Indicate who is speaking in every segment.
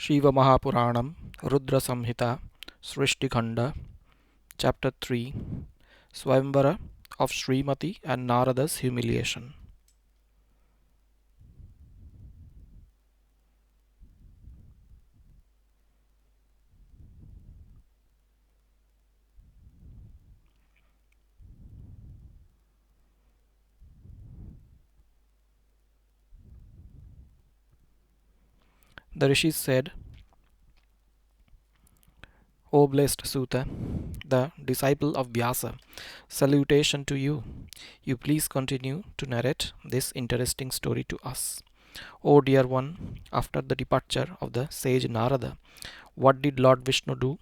Speaker 1: Shiva Puranam, Rudra Samhita, Srsti Khanda, Chapter 3, Svayamvara of Srimati and Narada's humiliation. The rishis said, O blessed Suta, the disciple of Vyasa, salutation to you. You please continue to narrate this interesting story to us. O dear one, after the departure of the sage Narada, what did Lord Vishnu do?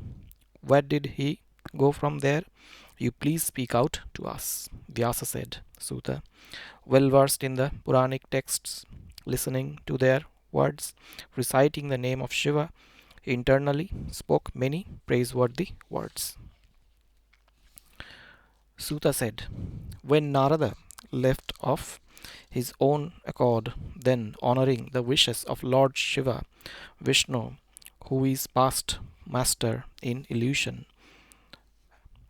Speaker 1: Where did he go from there? You please speak out to us. Vyasa said, Suta, well versed in the Puranic texts, listening to their words, reciting the name of Shiva, he internally spoke many praiseworthy words. Suta said, when Narada left of his own accord, then honoring the wishes of Lord Shiva, Vishnu, who is past master in illusion,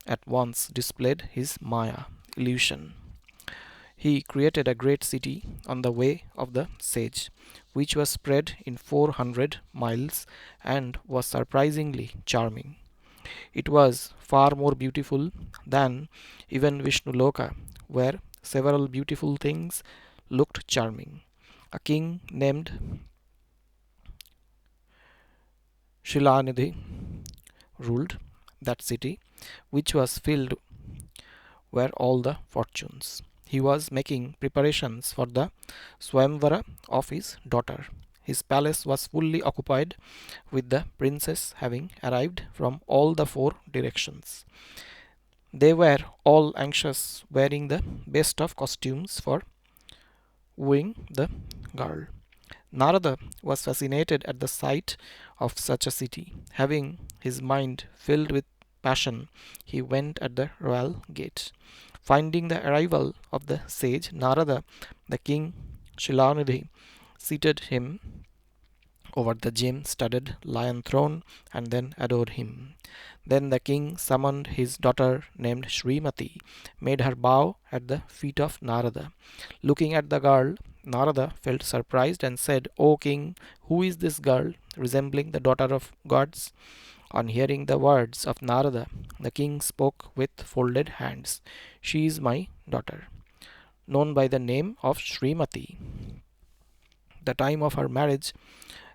Speaker 1: at once displayed his Maya, illusion. He created a great city on the way of the sage, which was spread in 400 miles and was surprisingly charming. It was far more beautiful than even Vishnu Loka, where several beautiful things looked charming. A king named Shilanidhi ruled that city, which was filled were all the fortunes. He was making preparations for the Svayamvara of his daughter. His palace was fully occupied with the princes having arrived from all the four directions. They were all anxious, wearing the best of costumes for wooing the girl. Narada was fascinated at the sight of such a city. Having his mind filled with passion, he went at the royal gate. Finding the arrival of the sage Narada, the king Shilanidhi seated him over the gem-studded lion throne and then adored him. Then the king summoned his daughter named Srimati, made her bow at the feet of Narada. Looking at the girl, Narada felt surprised and said, O king, who is this girl resembling the daughter of gods? On hearing the words of Narada, the king spoke with folded hands. She is my daughter, known by the name of Srimati. The time of her marriage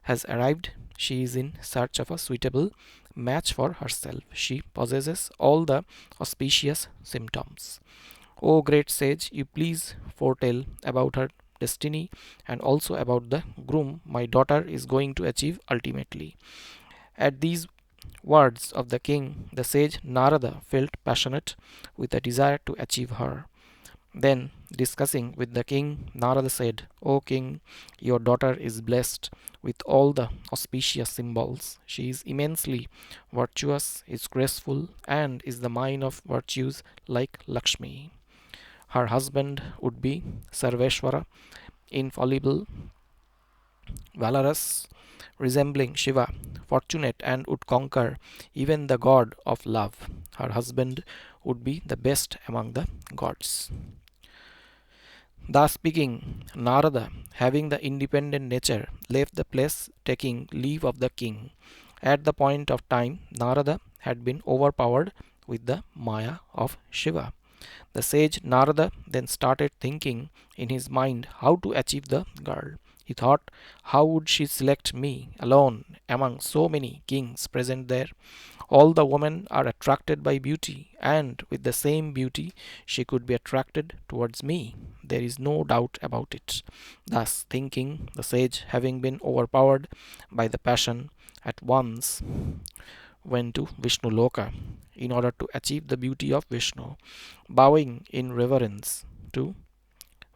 Speaker 1: has arrived. She is in search of a suitable match for herself. She possesses all the auspicious symptoms. O great sage, you please foretell about her destiny and also about the groom my daughter is going to achieve ultimately. At these words of the king, the sage Narada felt passionate with a desire to achieve her. Then, discussing with the king, Narada said, O king, your daughter is blessed with all the auspicious symbols. She is immensely virtuous, is graceful, and is the mine of virtues like Lakshmi. Her husband would be Sarveshwara, infallible, valorous, resembling Shiva, fortunate, and would conquer even the god of love. Her husband would be the best among the gods. Thus speaking, Narada, having the independent nature, left the place taking leave of the king. At the point of time, Narada had been overpowered with the Maya of Shiva. The sage Narada then started thinking in his mind how to achieve the girl. He thought, how would she select me alone among so many kings present there? All the women are attracted by beauty, and with the same beauty she could be attracted towards me. There is no doubt about it. Thus thinking, the sage, having been overpowered by the passion, at once went to Vishnu Loka in order to achieve the beauty of Vishnu. Bowing in reverence to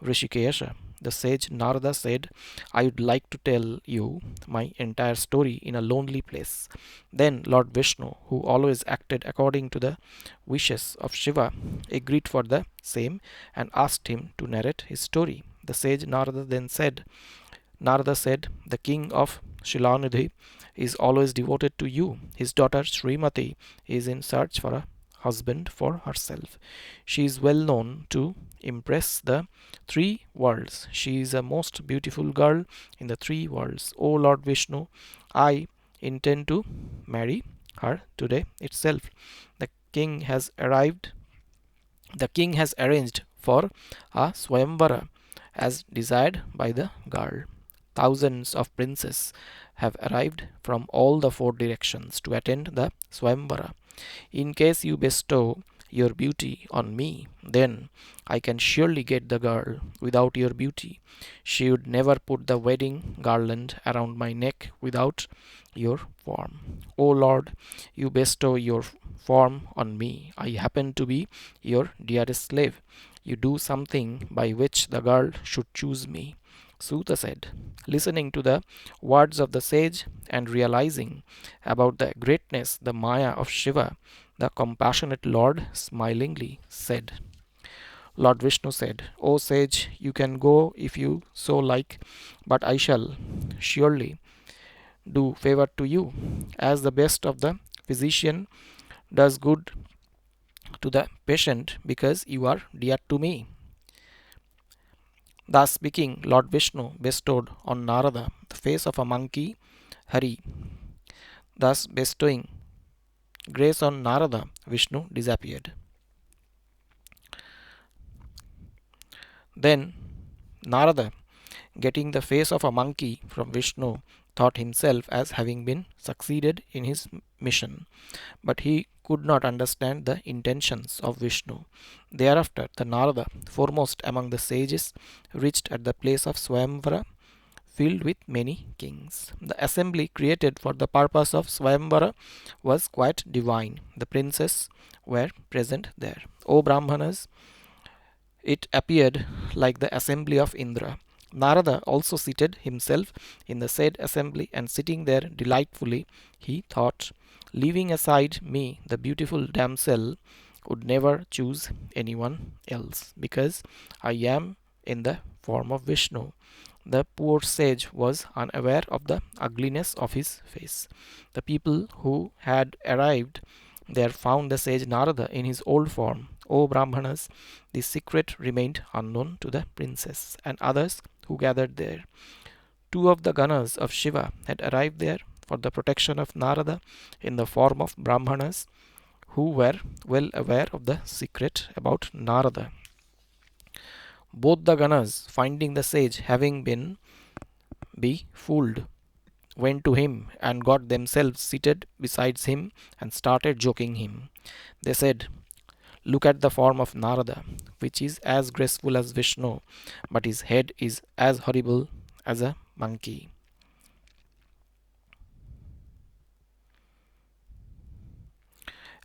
Speaker 1: Rishikesha, the sage Narada said, I would like to tell you my entire story in a lonely place. Then Lord Vishnu, who always acted according to the wishes of Shiva, agreed for the same and asked him to narrate his story. The sage Narada said, the king of Shilanidhi is always devoted to you. His daughter Srimati is in search for a husband for herself. She is well known to impress the three worlds. She is a most beautiful girl in the three worlds. O Lord Vishnu, I intend to marry her today itself. The king has arrived. The king has arranged for a Swayamvara as desired by the girl. Thousands of princes have arrived from all the four directions to attend the Swayamvara. In case you bestow your beauty on me, then I can surely get the girl. Without your beauty, she would never put the wedding garland around my neck without your form. O Lord, you bestow your form on me. I happen to be your dearest slave. You do something by which the girl should choose me. Suta said, listening to the words of the sage and realizing about the greatness, the Maya of Shiva, the compassionate Lord smilingly said, Lord Vishnu said, O sage, you can go if you so like, but I shall surely do favor to you, as the best of the physician does good to the patient because you are dear to me. Thus speaking, Lord Vishnu bestowed on Narada the face of a monkey, Hari. Thus bestowing grace on Narada, Vishnu disappeared. Then Narada, getting the face of a monkey from Vishnu, thought himself as having been succeeded in his mission, but he could not understand the intentions of Vishnu. Thereafter, the Narada, foremost among the sages, reached at the place of Swayamvara, filled with many kings. The assembly created for the purpose of Svayamvara was quite divine. The princes were present there. O Brahmanas, it appeared like the assembly of Indra. Narada also seated himself in the said assembly, and sitting there delightfully, he thought, leaving aside me, the beautiful damsel would never choose anyone else, because I am in the form of Vishnu. The poor sage was unaware of the ugliness of his face. The people who had arrived there found the sage Narada in his old form. O Brahmanas, the secret remained unknown to the princess and others who gathered there. Two of the Ganas of Shiva had arrived there for the protection of Narada in the form of Brahmanas, who were well aware of the secret about Narada. Both the Ganas, finding the sage having been befooled, went to him and got themselves seated beside him and started joking him. They said, look at the form of Narada, which is as graceful as Vishnu, but his head is as horrible as a monkey.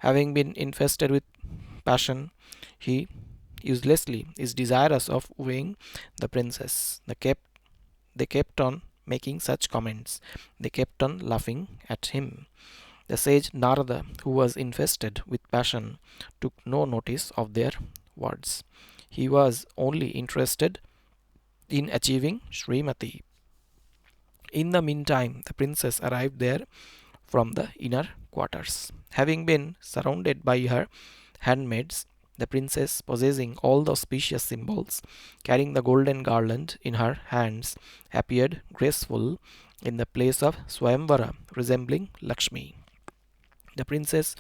Speaker 1: Having been infested with passion, he uselessly is desirous of wooing the princess. They kept on making such comments. They kept on laughing at him. The sage Narada, who was infested with passion, took no notice of their words. He was only interested in achieving Srimati. In the meantime, the princess arrived there from the inner quarters. Having been surrounded by her handmaids, the princess, possessing all the auspicious symbols, carrying the golden garland in her hands, appeared graceful in the place of Swayamvara, resembling Lakshmi. The princess,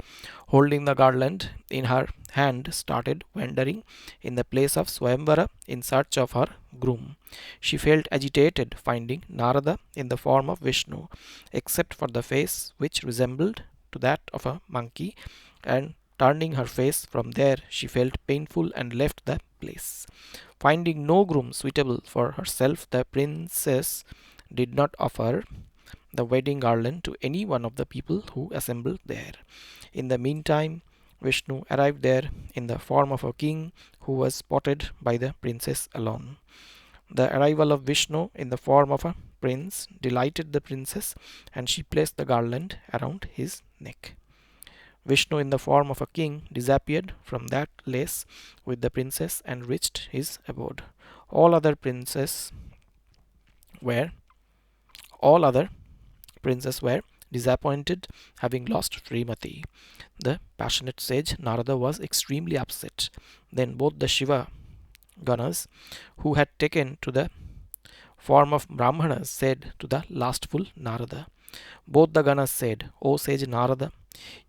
Speaker 1: holding the garland in her hand, started wandering in the place of Swayamvara in search of her groom. She felt agitated, finding Narada in the form of Vishnu, except for the face which resembled to that of a monkey, and turning her face from there, she felt painful and left the place. Finding no groom suitable for herself, the princess did not offer the wedding garland to any one of the people who assembled there. In the meantime, Vishnu arrived there in the form of a king who was spotted by the princess alone. The arrival of Vishnu in the form of a prince delighted the princess, and she placed the garland around his neck. Vishnu in the form of a king disappeared from that place with the princess and reached his abode. All other princes were all other princes were disappointed, having lost Srimati. The passionate sage Narada was extremely upset. Then both the Shiva Ganas, who had taken to the form of Brahmanas, said to the lustful Narada. Both the Ganas said, O sage Narada,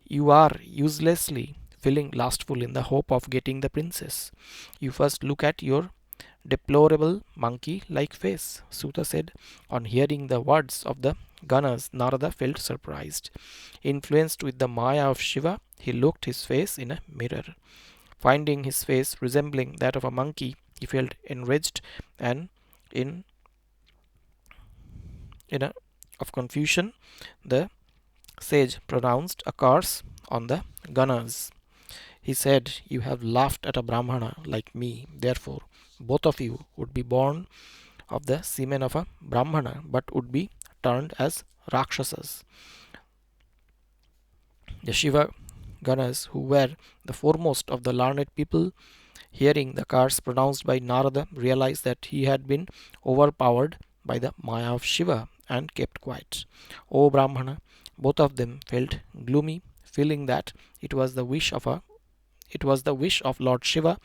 Speaker 1: you are uselessly feeling lustful in the hope of getting the princess. You first look at your deplorable monkey like face. Suta said. On hearing the words of the Ganas, Narada felt surprised. Influenced with the Maya of Shiva, he looked his face in a mirror. Finding his face resembling that of a monkey, he felt enraged and in a of confusion, the sage pronounced a curse on the Ganas. He said, You have laughed at a Brahmana like me, therefore both of you would be born of the semen of a Brahmana, but would be turned as Rakshasas. The Shiva Ganas, who were the foremost of the learned people, hearing the curse pronounced by Narada, realized that he had been overpowered by the Maya of Shiva and kept quiet. O Brahmana, both of them felt gloomy, feeling that it was the wish of Lord Shiva.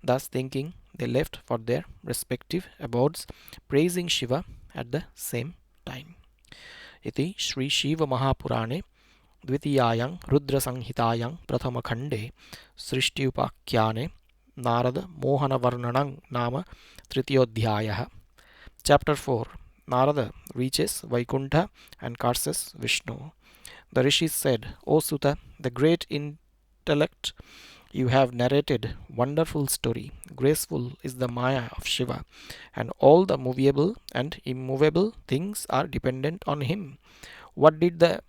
Speaker 1: Thus thinking, they left for their respective abodes, praising Shiva at the same time. Iti Sri Shiva Mahapurane द्वितीयायां Rudra संहितायां प्रथम खंडे सृष्टि उपाख्याने नारद मोहन वर्णनं नाम तृतीयोऽध्यायः. Chapter 4. Narada reaches Vaikuntha and curses Vishnu. The rishis said, O Suta, the great intellect, you have narrated wonderful story. Graceful is the Maya of Shiva, and all the movable and immovable things are dependent on him. What did the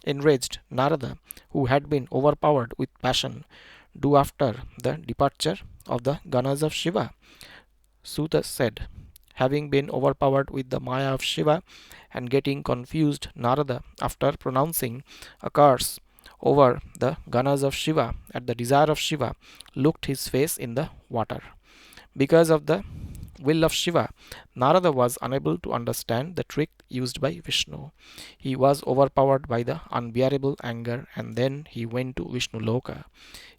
Speaker 1: enraged Narada, who had been overpowered with passion, do after the departure of the Ganas of Shiva? Suta said, having been overpowered with the Maya of Shiva and getting confused, Narada, after pronouncing a curse over the Ganas of Shiva at the desire of Shiva, looked his face in the water. Because of the will of Shiva, Narada was unable to understand the trick used by Vishnu. He was overpowered by the unbearable anger, and then he went to Vishnu Loka.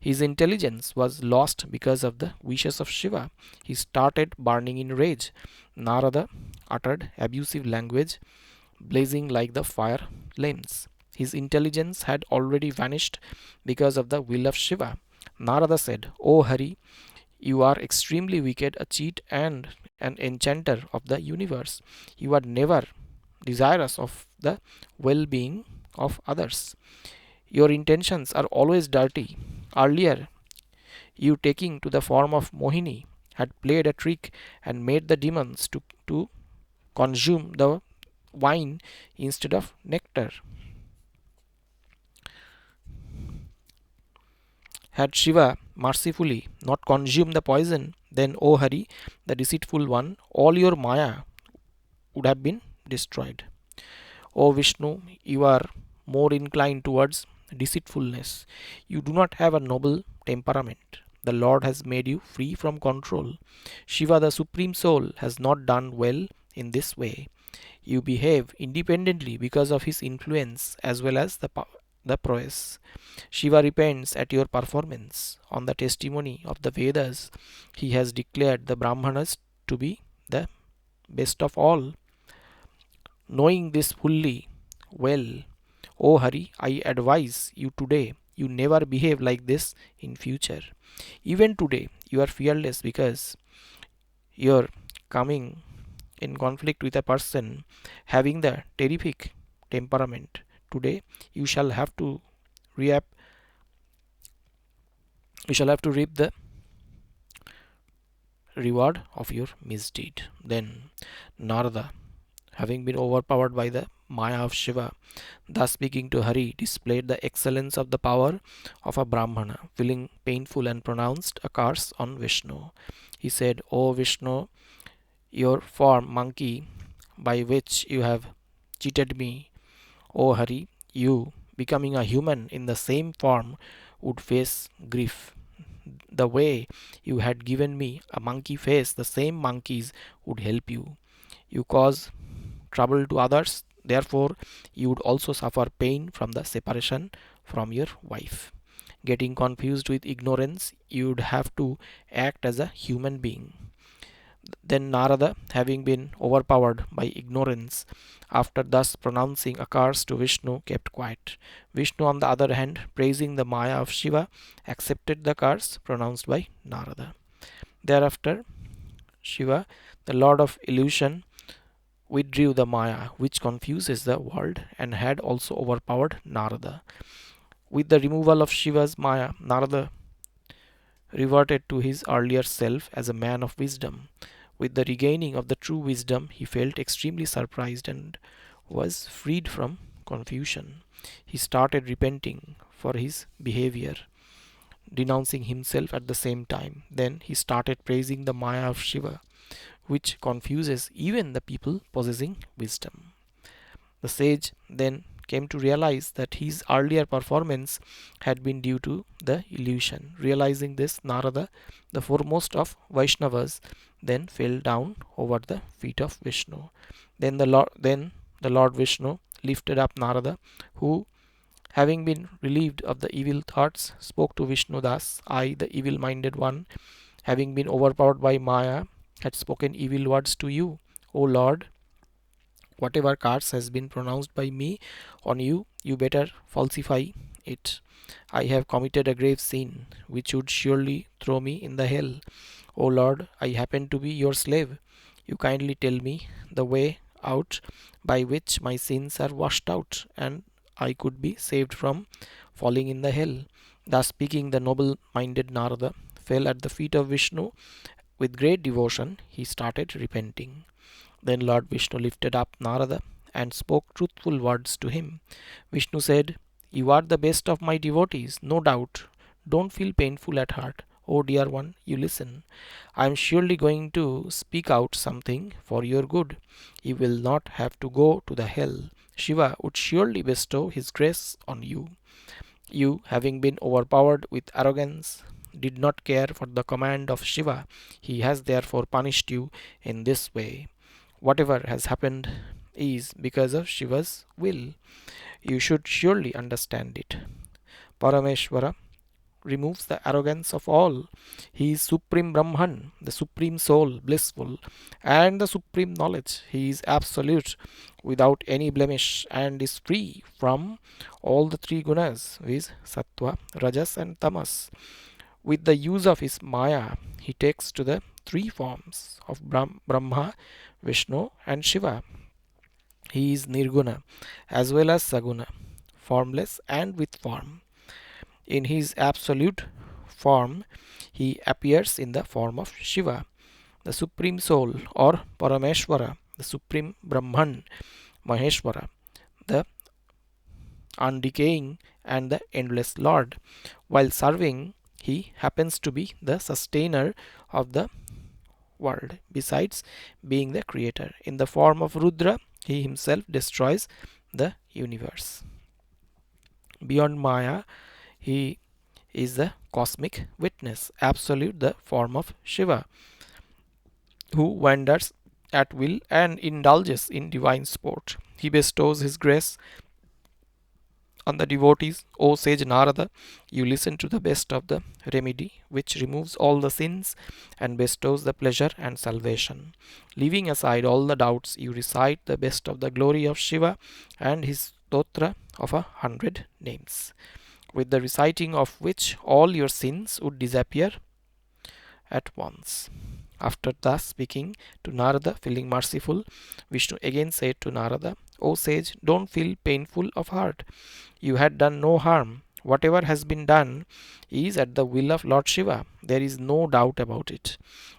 Speaker 1: His intelligence was lost because of the wishes of Shiva. He started burning in rage. Narada uttered abusive language, blazing like the fire flames. His intelligence had already vanished because of the will of Shiva. Narada said, O Hari, you are extremely wicked, a cheat and an enchanter of the universe. You are never desirous of the well-being of others. Your intentions are always dirty. Earlier, you taking to the form of Mohini had played a trick and made the demons to consume the wine instead of nectar. Had Shiva mercifully not consumed the poison, then, O Hari, the deceitful one, all your Maya would have been destroyed. O Vishnu, you are more inclined towards deceitfulness. You do not have a noble temperament. The Lord has made you free from control. Shiva, the Supreme Soul, has not done well in this way. You behave independently because of his influence as well as the prowess. Shiva repents at your performance. On the testimony of the Vedas, he has declared the Brahmanas to be the best of all. Knowing this fully well, O Hari, I advise you today, you never behave like this in future. Even today, you are fearless because you're coming in conflict with a person having the terrific temperament. Today, you shall have to reap the reward of your misdeed. Then Narada, having been overpowered by the Maya of Shiva, thus speaking to Hari, displayed the excellence of the power of a Brahmana, feeling painful and pronounced a curse on Vishnu. He said, O Vishnu, your form monkey by which you have cheated me, O Hari, you, becoming a human in the same form, would face grief. The way you had given me a monkey face, the same monkeys would help you. You cause trouble to others, Therefore, you would also suffer pain from the separation from your wife. Getting confused with ignorance, you would have to act as a human being. Then Narada, having been overpowered by ignorance, after thus pronouncing a curse to Vishnu, kept quiet. Vishnu, on the other hand, praising the Maya of Shiva, accepted the curse pronounced by Narada. Thereafter, Shiva, the Lord of Illusion, withdrew the Maya, which confuses the world, and had also overpowered Narada. With the removal of Shiva's Maya, Narada reverted to his earlier self as a man of wisdom. With the regaining of the true wisdom, he felt extremely surprised and was freed from confusion. He started repenting for his behavior, denouncing himself at the same time. Then he started praising the Maya of Shiva, which confuses even the people possessing wisdom. The sage then came to realize that his earlier performance had been due to the illusion. Realizing this, Narada, the foremost of Vaishnavas, then fell down over the feet of Vishnu. Then the Lord Vishnu lifted up Narada, who, having been relieved of the evil thoughts, spoke to Vishnu thus: I, the evil minded one, having been overpowered by Maya, had spoken evil words to you. O Lord, whatever curse has been pronounced by me on you, you better falsify it. I have committed a grave sin, which would surely throw me in the hell. O Lord, I happen to be your slave. You kindly tell me the way out by which my sins are washed out, and I could be saved from falling in the hell. Thus speaking, the noble minded Narada fell at the feet of Vishnu. With great devotion, he started repenting. Then Lord Vishnu lifted up Narada and spoke truthful words to him. Vishnu said, You are the best of my devotees, no doubt. Don't feel painful at heart. Oh dear one, you listen. I am surely going to speak out something for your good. You will not have to go to the hell. Shiva would surely bestow his grace on you. You, having been overpowered with arrogance, did not care for the command of Shiva. He has therefore punished you in this way. Whatever has happened is because of Shiva's will. You should surely understand it. Parameshwara removes the arrogance of all. He is Supreme Brahman, the Supreme Soul, blissful, and the Supreme Knowledge. He is absolute, without any blemish, and is free from all the three gunas, viz. Sattva, Rajas, and Tamas. With the use of his Maya, he takes to the three forms of Brahma, Vishnu, and Shiva. He is Nirguna as well as Saguna, formless and with form. In his absolute form, he appears in the form of Shiva, the Supreme Soul, or Parameshwara, the Supreme Brahman, Maheshwara, the undecaying and the endless Lord. While serving, he happens to be the sustainer of the world, besides being the creator. In the form of Rudra, he himself destroys the universe. Beyond Maya, he is the cosmic witness, absolute, the form of Shiva, who wanders at will and indulges in divine sport. He bestows his grace on the devotees. O sage Narada, you listen to the best of the remedy, which removes all the sins and bestows the pleasure and salvation. Leaving aside all the doubts, you recite the best of the glory of Shiva and his stotra of 100 names, with the reciting of which all your sins would disappear at once. After thus speaking to Narada, feeling merciful, Vishnu again said to Narada, O sage, don't feel painful of heart. You had done no harm. Whatever has been done is at the will of Lord Shiva. There is no doubt about it.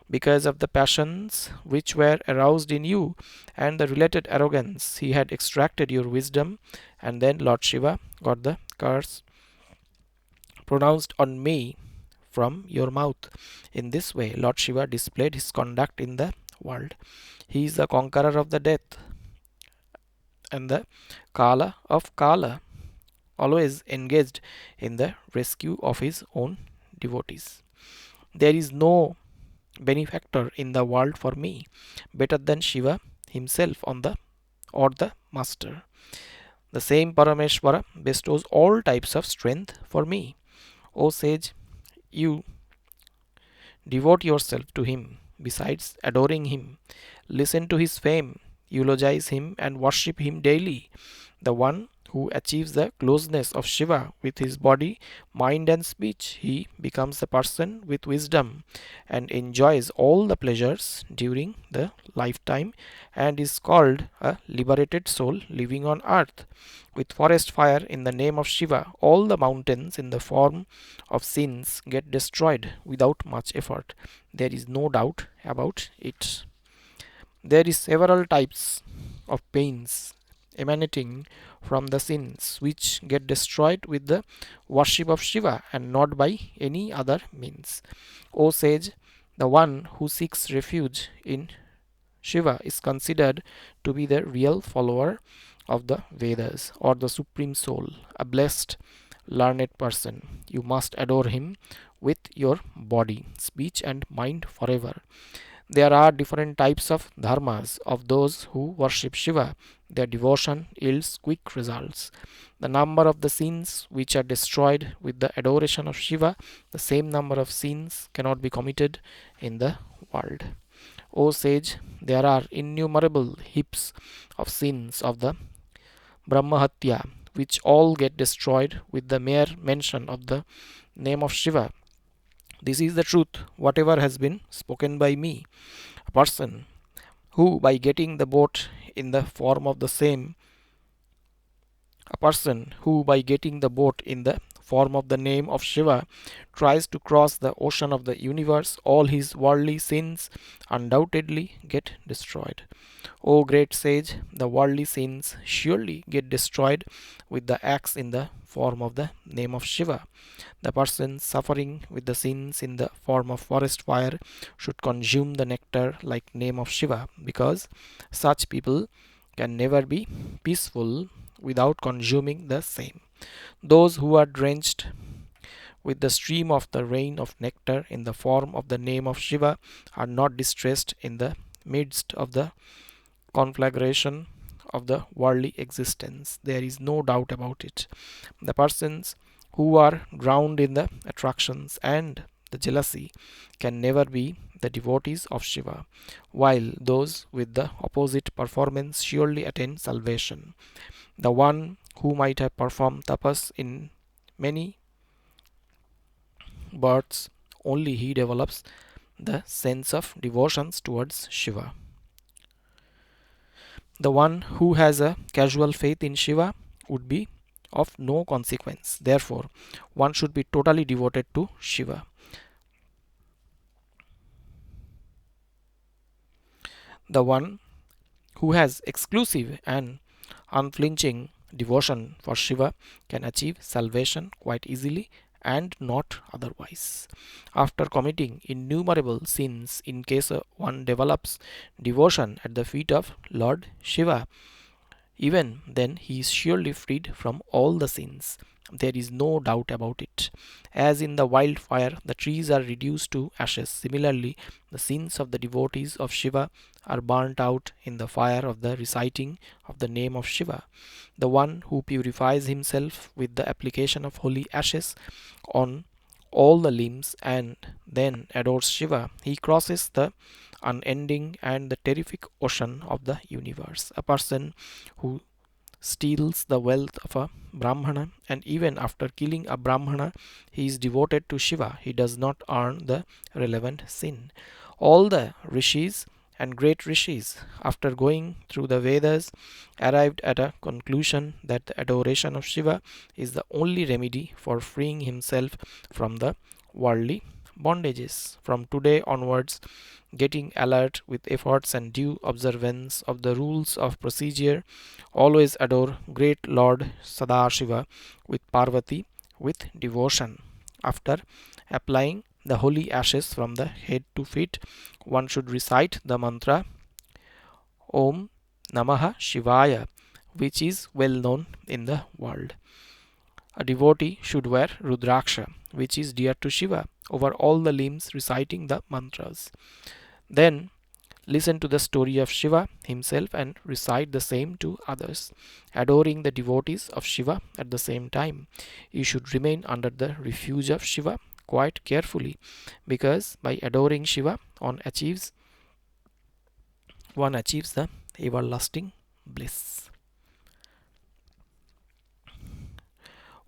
Speaker 1: Because of the passions which were aroused in you and the related arrogance, he had extracted your wisdom, and then Lord Shiva got the curse pronounced on me from your mouth. In this way, Lord Shiva displayed his conduct in the world. He is the conqueror of the death and the Kala of Kala, always engaged in the rescue of his own devotees. There is no benefactor in the world for me better than Shiva himself on the or the master. The same Parameshvara bestows all types of strength for me. O sage, you devote yourself to him. Besides adoring him, listen to his fame, eulogize him, and worship him daily. The one who achieves the closeness of Shiva with his body, mind, and speech, he becomes a person with wisdom and enjoys all the pleasures during the lifetime and is called a liberated soul living on earth. With forest fire in the name of Shiva, all the mountains in the form of sins get destroyed without much effort. There is no doubt about it. There is several types of pains emanating from the sins which get destroyed with the worship of Shiva and not by any other means. O sage, the one who seeks refuge in Shiva is considered to be the real follower of the Vedas or the Supreme Soul, a blessed, learned person. You must adore him with your body, speech, and mind forever. There are different types of dharmas of those who worship Shiva. Their devotion yields quick results. The number of the sins which are destroyed with the adoration of Shiva, the same number of sins cannot be committed in the world. O sage, there are innumerable heaps of sins of the Brahmahatya which all get destroyed with the mere mention of the name of Shiva. This is the truth, whatever has been spoken by me. A person who, by getting the boat in the form of the same, a person who, by getting the boat in the form of the name of Shiva, tries to cross the ocean of the universe, all his worldly sins undoubtedly get destroyed. O great sage, the worldly sins surely get destroyed with the axe in the form of the name of Shiva. The person suffering with the sins in the form of forest fire should consume the nectar like name of Shiva, because such people can never be peaceful without consuming the same. Those who are drenched with the stream of the rain of nectar in the form of the name of Shiva are not distressed in the midst of the conflagration of the worldly existence. There is no doubt about it. The persons who are drowned in the attractions and the jealousy can never be the devotees of Shiva, while those with the opposite performance surely attain salvation. The one who might have performed tapas in many births, only he develops the sense of devotions towards Shiva. The one who has a casual faith in Shiva would be of no consequence. Therefore, one should be totally devoted to Shiva. The one who has exclusive and unflinching devotion for Shiva can achieve salvation quite easily and not otherwise. After committing innumerable sins, in case one develops devotion at the feet of Lord Shiva, even then he is surely freed from all the sins. There is no doubt about it. As in the wildfire the trees are reduced to ashes, similarly the sins of the devotees of Shiva are burnt out in the fire of the reciting of the name of Shiva. The one who purifies himself with the application of holy ashes on all the limbs and then adores Shiva, he crosses the unending and the terrific ocean of the universe. A person who steals the wealth of a Brahmana, and even after killing a Brahmana, he is devoted to Shiva. He does not earn the relevant sin. All the rishis and great rishis, after going through the Vedas, arrived at a conclusion that the adoration of Shiva is the only remedy for freeing himself from the worldly bondages. From today onwards, getting alert with efforts and due observance of the rules of procedure, always adore great Lord Sadashiva with Parvati with devotion. After applying the holy ashes from the head to feet, one should recite the mantra Om Namaha Shivaya, which is well known in the world. A devotee should wear Rudraksha, which is dear to Shiva, over all the limbs, reciting the mantras. Then Listen to the story of Shiva himself and recite the same to others, adoring the devotees of Shiva at the same time. You should remain under the refuge of Shiva quite carefully, because by adoring Shiva one achieves the everlasting bliss.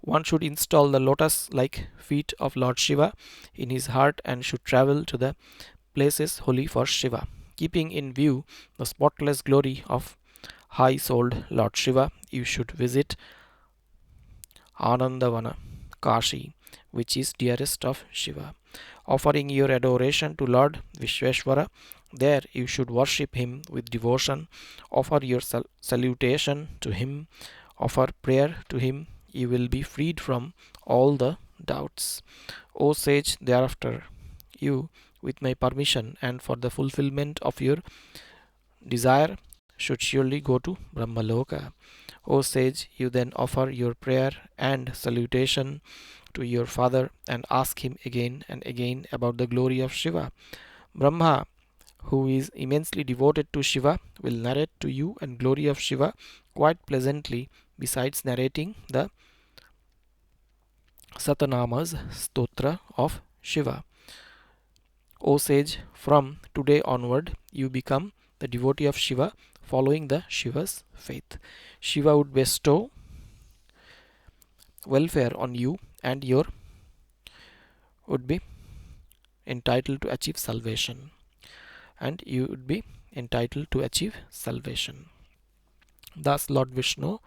Speaker 1: One should install the lotus like feet of Lord Shiva in his heart and should travel to the places holy for Shiva, keeping in view the spotless glory of high souled Lord Shiva. You should visit Anandavana, Kashi, which is dearest of Shiva, offering your adoration to Lord Vishweshwara. There you should worship him with devotion, offer your salutation to him, offer prayer to him. You will be freed from all the doubts. O sage, thereafter, you, with my permission and for the fulfillment of your desire, should surely go to Brahmaloka. O sage, you then offer your prayer and salutation to your father and ask him again and again about the glory of Shiva. Brahma, who is immensely devoted to Shiva, will narrate to you and glory of Shiva quite pleasantly, besides narrating the Satanamas Stotra of Shiva. O sage, from today onward you become the devotee of Shiva, following the Shiva's faith. Shiva would bestow welfare on you and your would be entitled to achieve salvation. And you would be entitled to achieve salvation. Thus Lord Vishnu,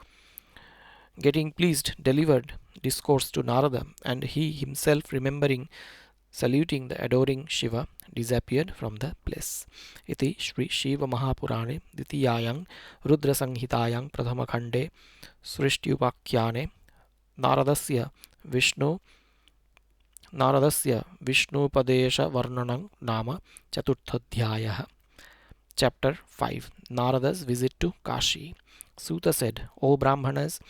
Speaker 1: getting pleased, delivered discourse to Narada, and he himself, remembering, saluting the adoring Shiva, disappeared from the place. Iti Shri Shiva Mahapurane Ditiyayang Rudra Samhitayang Prathama Khande Srsti Upakyane Naradasya Vishnu Naradasya Vishnupadesha Varnanam Nama Chaturthadhyayah. Chapter 5. Narada's visit to Kashi. Suta said, O Brahmanas,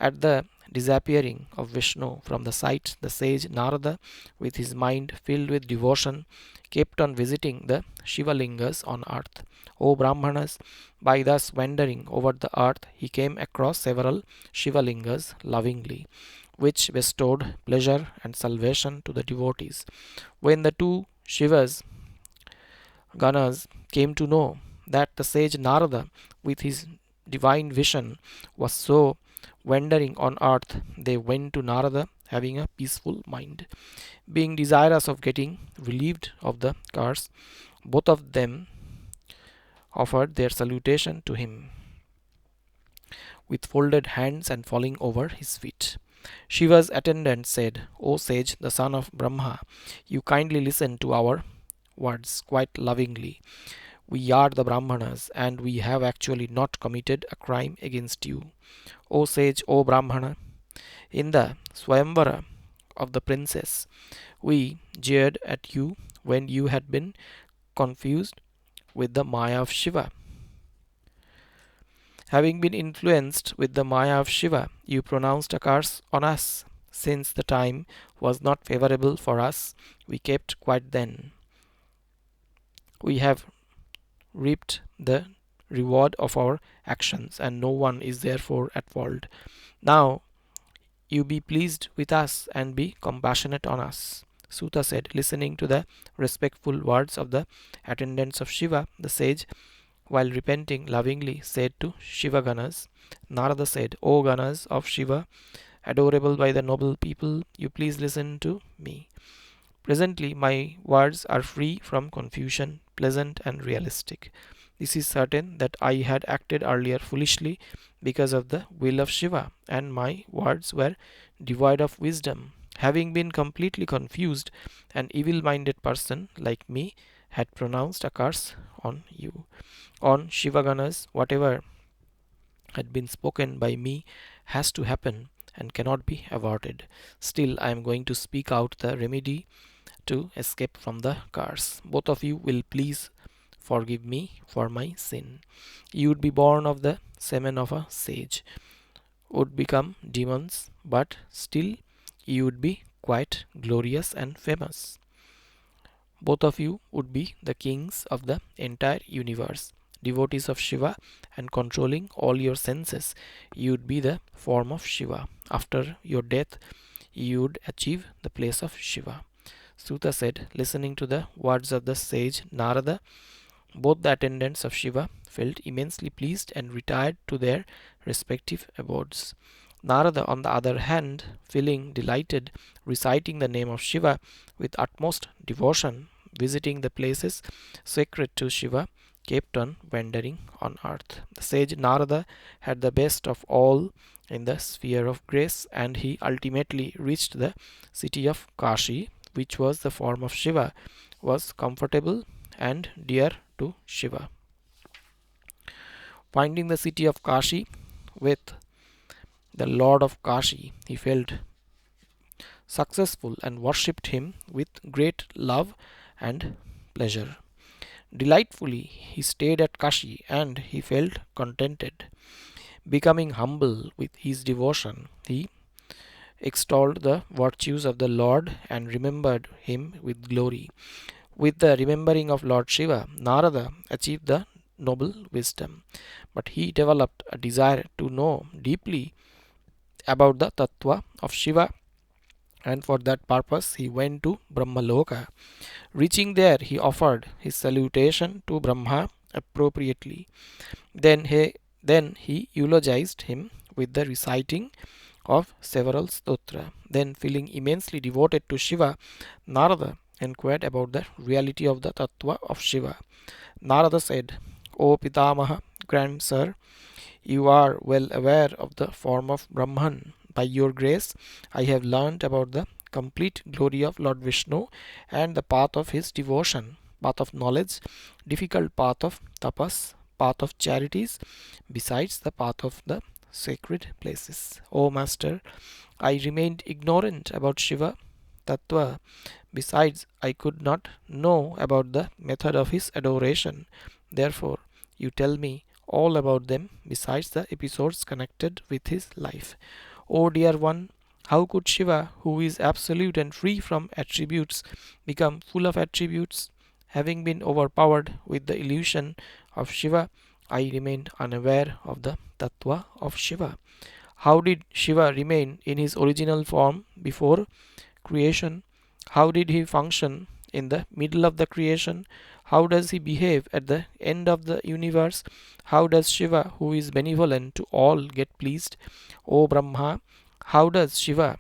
Speaker 1: at the disappearing of Vishnu from the sight, the sage Narada, with his mind filled with devotion, kept on visiting the Shivalingas on earth. O Brahmanas, by thus wandering over the earth, he came across several Shivalingas lovingly, which bestowed pleasure and salvation to the devotees. When the two Shivas, Ganas, came to know that the sage Narada, with his divine vision, was so wandering on earth, they went to Narada having a peaceful mind. Being desirous of getting relieved of the curse, both of them offered their salutation to him with folded hands and falling over his feet. Shiva's attendant said, O sage, the son of Brahma, you kindly listen to our words quite lovingly. We are the Brahmanas, and we have actually not committed a crime against you. O sage, O Brahmana, in the Svayamvara of the princess, we jeered at you when you had been confused with the Maya of Shiva. Having been influenced with the Maya of Shiva, you pronounced a curse on us. Since the time was not favorable for us, we kept quiet then. We have reaped the reward of our actions, and no one is therefore at fault. Now you be pleased with us and be compassionate on us. Suta said, listening to the respectful words of the attendants of Shiva, the sage, while repenting lovingly, said to Shiva Ganas. Narada said, O Ganas of Shiva, adorable by the noble people, you please listen to me. Presently my words are free from confusion, pleasant and realistic. This is certain that I had acted earlier foolishly because of the will of Shiva, and my words were devoid of wisdom. Having been completely confused, an evil-minded person like me had pronounced a curse on you. On Shivaganas, whatever had been spoken by me has to happen and cannot be avoided. Still, I am going to speak out the remedy to escape from the curse. Both of you will please forgive me for my sin. You would be born of the semen of a sage, would become demons, but still you would be quite glorious and famous. Both of you would be the kings of the entire universe, devotees of Shiva and controlling all your senses. You would be the form of Shiva. After your death, you would achieve the place of Shiva. Suta said, listening to the words of the sage Narada, both the attendants of Shiva felt immensely pleased and retired to their respective abodes. Narada, on the other hand, feeling delighted, reciting the name of Shiva with utmost devotion, visiting the places sacred to Shiva, kept on wandering on earth. The sage Narada had the best of all in the sphere of grace, and he ultimately reached the city of Kashi, which was the form of Shiva, was comfortable and dear to Shiva. Finding the city of Kashi with the Lord of Kashi, he felt successful and worshipped him with great love and pleasure. Delightfully, he stayed at Kashi and he felt contented. Becoming humble with his devotion, he extolled the virtues of the Lord and remembered him with glory. With the remembering of Lord Shiva, Narada achieved the noble wisdom, but he developed a desire to know deeply about the tattva of Shiva, and for that purpose he went to Brahmaloka. Reaching there, he offered his salutation to Brahma appropriately. Then he eulogized him with the reciting of several stotra. Then, feeling immensely devoted to Shiva, Narada inquired about the reality of the tattva of Shiva. Narada said, O Pitamaha, grand sir, you are well aware of the form of Brahman. By your grace, I have learnt about the complete glory of Lord Vishnu and the path of his devotion, path of knowledge, difficult path of tapas, path of charities, besides the path of the sacred places. O Master, I remained ignorant about Shiva Tattva. Besides, I could not know about the method of his adoration. Therefore, you tell me all about them besides the episodes connected with his life. O dear one, how could Shiva, who is absolute and free from attributes, become full of attributes? Having been overpowered with the illusion of Shiva, I remained unaware of the tattva of Shiva. How did Shiva remain in his original form before creation? How did he function in the middle of the creation? How does he behave at the end of the universe? How does Shiva, who is benevolent to all, get pleased? O Brahma, how does Shiva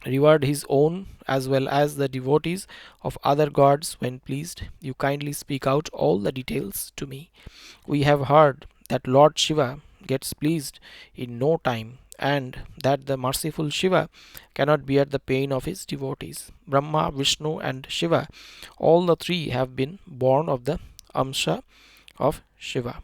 Speaker 1: reward his own as well as the devotees of other gods when pleased? You kindly speak out all the details to me. We have heard that Lord Shiva gets pleased in no time, and that the merciful Shiva cannot bear the pain of his devotees. Brahma, Vishnu, and Shiva, all the three have been born of the Amsha of Shiva.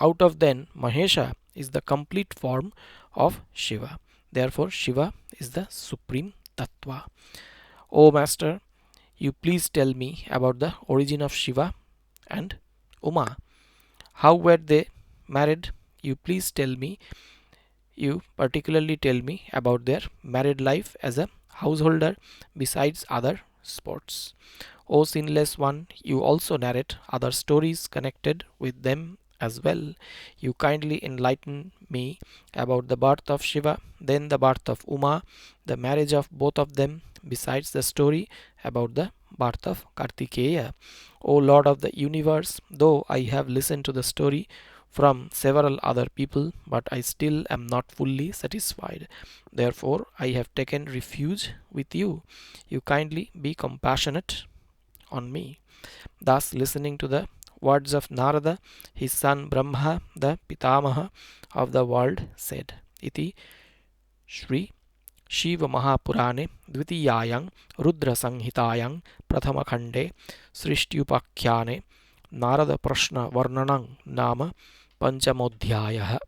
Speaker 1: Out of them, Mahesha is the complete form of Shiva. Therefore, Shiva is the supreme tattva. O Master, you please tell me about the origin of Shiva and Uma. How were they married? You please tell me. You particularly tell me about their married life as a householder besides other sports. O sinless one, you also narrate other stories connected with them as well. You kindly enlighten me about the birth of Shiva, then the birth of Uma, the marriage of both of them, besides the story about the birth of Kartikeya. O Lord of the universe, though I have listened to the story from several other people, but I still am not fully satisfied. Therefore, I have taken refuge with you. You kindly be compassionate on me. Thus, listening to the words of Narada, his son Brahma, the Pitamaha of the world, said, Iti Shri Shiva Purane Dvitiyayaং Rudra Samhitayaং Prathama Khande Srsti Khanda Narada Prashna Varnanang Nama Panchamodhyayah.